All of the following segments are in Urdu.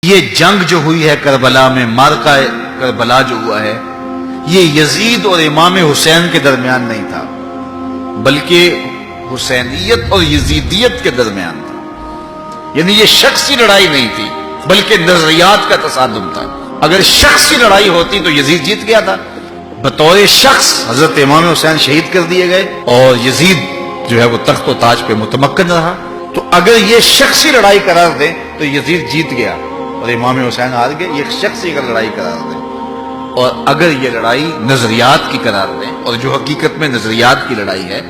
یہ جنگ جو ہوئی ہے کربلا میں، مارکہ کربلا جو ہوا ہے، یہ یزید اور امام حسین کے درمیان نہیں تھا، بلکہ حسینیت اور یزیدیت کے درمیان تھا۔ یعنی یہ شخصی لڑائی نہیں تھی بلکہ نظریات کا تصادم تھا۔ اگر شخصی لڑائی ہوتی تو یزید جیت گیا تھا، بطور شخص حضرت امام حسین شہید کر دیے گئے اور یزید جو ہے وہ تخت و تاج پہ متمکن رہا۔ تو اگر یہ شخصی لڑائی قرار دیں تو یزید جیت گیا اور امام حسین ہار گئے، یہ شخصی اگر لڑائی قرار دیں، اور اگر یہ لڑائی نظریات کی قرار دیں، اور جو حقیقت میں نظریات کی لڑائی ہے،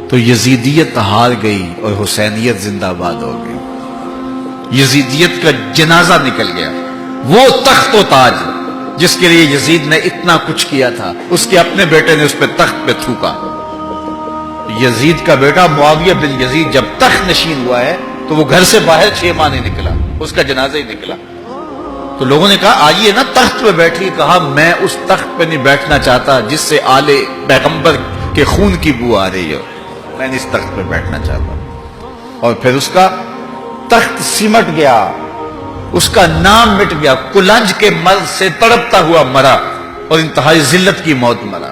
تو یزیدیت ہار گئی اور حسینیت زندہ باد ہو گئی۔ یزیدیت کا جنازہ نکل گیا۔ وہ تخت و تاج جس کے لیے یزید نے اتنا کچھ کیا تھا، اس کے اپنے بیٹے نے اس پہ تخت پہ تھوکا۔ یزید کا بیٹا معاویہ بن یزید جب تخت نشین ہوا ہے تو وہ گھر سے باہر 6 ماہ نہیں نکلا، اس کا جنازہ ہی نکلا۔ تو لوگوں نے کہا آئیے نا تخت پہ بیٹھی، کہا میں اس تخت پہ نہیں بیٹھنا چاہتا جس سے آل پیغمبر کے خون کی بو آ رہی ہے، میں نہیں اس تخت پہ بیٹھنا چاہتا۔ اور پھر اس کا تخت سمٹ گیا، اس کا نام مٹ گیا، کلنج کے مرض سے تڑپتا ہوا مرا اور انتہائی ذلت کی موت مرا،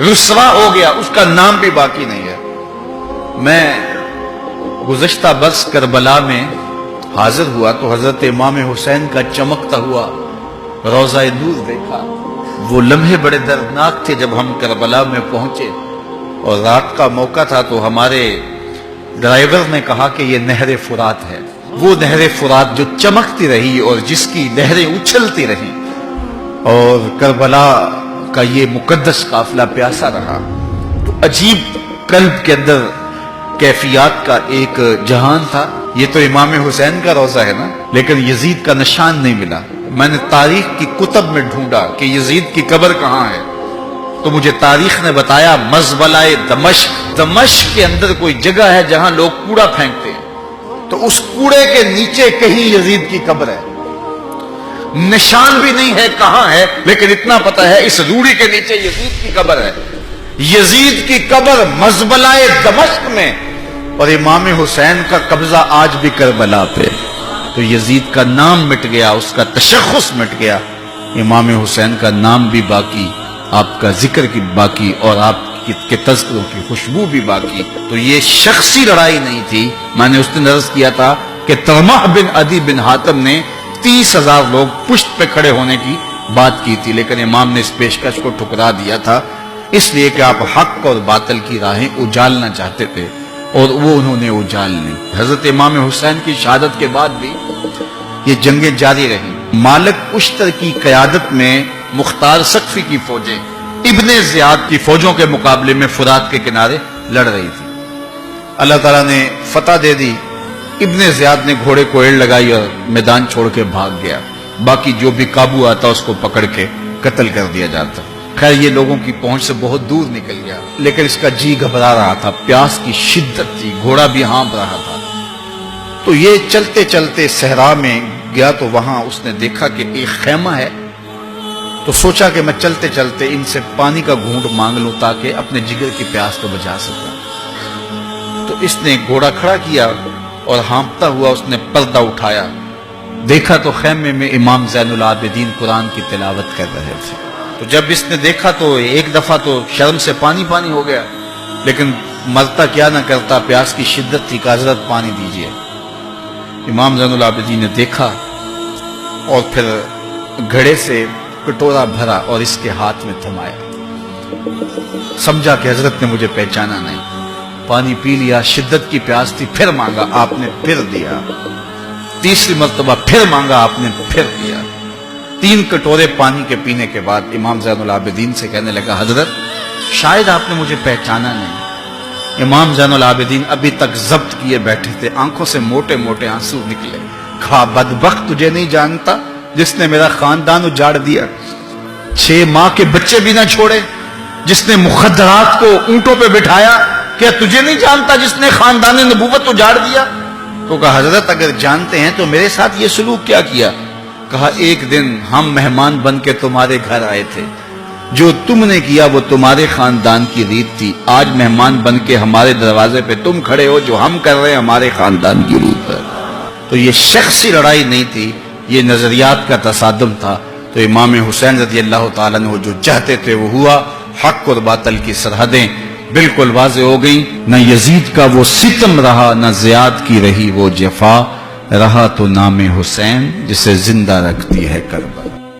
رسوا ہو گیا، اس کا نام بھی باقی نہیں ہے۔ میں گزشتہ برس کربلا میں حاضر ہوا تو حضرت امام حسین کا چمکتا ہوا روضہ نور دیکھا۔ وہ لمحے بڑے دردناک تھے جب ہم کربلا میں پہنچے اور رات کا موقع تھا، تو ہمارے ڈرائیور نے کہا کہ یہ نہر فرات ہے، وہ نہر فرات جو چمکتی رہی اور جس کی لہریں اچھلتی رہیں، اور کربلا کا یہ مقدس قافلہ پیاسا رہا۔ تو عجیب قلب کے اندر کیفیات کا ایک جہان تھا۔ یہ تو امام حسین کا روضہ ہے نا، لیکن یزید کا نشان نہیں ملا۔ میں نے تاریخ کی کتب میں ڈھونڈا کہ یزید کی قبر کہاں ہے، تو مجھے تاریخ نے بتایا مزبلہ دمشق، دمشق کے اندر کوئی جگہ ہے جہاں لوگ کوڑا پھینکتے ہیں، تو اس کوڑے کے نیچے کہیں یزید کی قبر ہے۔ نشان بھی نہیں ہے کہاں ہے، لیکن اتنا پتا ہے اس روڑی کے نیچے یزید کی قبر ہے۔ یزید کی قبر مزبلہ دمشق میں، اور امام حسین کا قبضہ آج بھی کربلا پہ۔ تو یزید کا نام مٹ گیا، اس کا تشخص مٹ گیا، امام حسین کا نام بھی باقی، آپ کا ذکر کی باقی، اور آپ کے تذکروں کی خوشبو بھی باقی۔ تو یہ شخصی لڑائی نہیں تھی۔ میں نے اس دن عرض کیا تھا کہ طلحہ بن عدی بن حاتم نے 30,000 لوگ پشت پہ کھڑے ہونے کی بات کی تھی، لیکن امام نے اس پیشکش کو ٹھکرا دیا تھا، اس لیے کہ آپ حق اور باطل کی راہیں اجالنا چاہتے تھے، اور وہ انہوں نے اجال لی۔ حضرت امام حسین کی شہادت کے بعد بھی یہ جنگیں جاری رہیں۔ مالک اشتر کی قیادت میں مختار سقفی کی فوجیں ابن زیاد کی فوجوں کے مقابلے میں فرات کے کنارے لڑ رہی تھی۔ اللہ تعالیٰ نے فتح دے دی، ابن زیاد نے گھوڑے کو ایڑ لگائی اور میدان چھوڑ کے بھاگ گیا، باقی جو بھی قابو آتا اس کو پکڑ کے قتل کر دیا جاتا۔ خیر یہ لوگوں کی پہنچ سے بہت دور نکل گیا، لیکن اس کا جی گھبرا رہا تھا، پیاس کی شدت تھی، گھوڑا بھی ہانپ رہا تھا۔ تو یہ چلتے چلتے صحرا میں گیا تو وہاں اس نے دیکھا کہ ایک خیمہ ہے، تو سوچا کہ میں چلتے چلتے ان سے پانی کا گھونٹ مانگ لوں تاکہ اپنے جگر کی پیاس کو بجھا سکوں۔ تو اس نے گھوڑا کھڑا کیا اور ہانپتا ہوا اس نے پردہ اٹھایا، دیکھا تو خیمے میں امام زین العابدین قرآن کی تلاوت کر رہے تھے۔ تو جب اس نے دیکھا تو ایک دفعہ تو شرم سے پانی پانی ہو گیا، لیکن مرتا کیا نہ کرتا، پیاس کی شدت تھی کہ حضرت پانی دیجئے۔ امام زین العابدین نے دیکھا اور پھر گھڑے سے کٹورا بھرا اور اس کے ہاتھ میں تھمایا، سمجھا کہ حضرت نے مجھے پہچانا نہیں، پانی پی لیا، شدت کی پیاس تھی، پھر مانگا، آپ نے پھر دیا، تیسری مرتبہ پھر مانگا، آپ نے پھر دیا۔ 3 کٹورے پانی کے پینے کے بعد امام زین العابدین سے کہنے لگا حضرت شاید آپ نے مجھے پہچانا نہیں۔ امام زین العابدین ابھی تک ضبط کیے بیٹھے تھے، آنکھوں سے موٹے موٹے آنسو نکلے۔ کہا بدبخت تجھے نہیں جانتا جس نے میرا خاندان اجاڑ دیا، 6 ماہ کے بچے بھی نہ چھوڑے، جس نے مخدرات کو اونٹوں پہ بٹھایا، کیا تجھے نہیں جانتا جس نے خاندان نبوت اجاڑ دیا؟ تو کہا حضرت اگر جانتے ہیں تو میرے ساتھ یہ سلوک کیا کیا؟ کہا ایک دن ہم مہمان بن کے تمہارے گھر آئے تھے، جو تم نے کیا وہ تمہارے خاندان کی ریت تھی، آج مہمان بن کے ہمارے دروازے پہ تم کھڑے ہو، جو ہم کر رہے ہیں ہمارے خاندان کی ریت ہے۔ تو یہ شخصی لڑائی نہیں تھی یہ نظریات کا تصادم تھا، تو امام حسین رضی اللہ تعالیٰ عنہ جو چاہتے تھے وہ ہوا، حق اور باطل کی سرحدیں بالکل واضح ہو گئیں، نہ یزید کا وہ ستم رہا، نہ زیاد کی رہی وہ جفا، رہا تو نام حسین جسے زندہ رکھتی ہے کربلا۔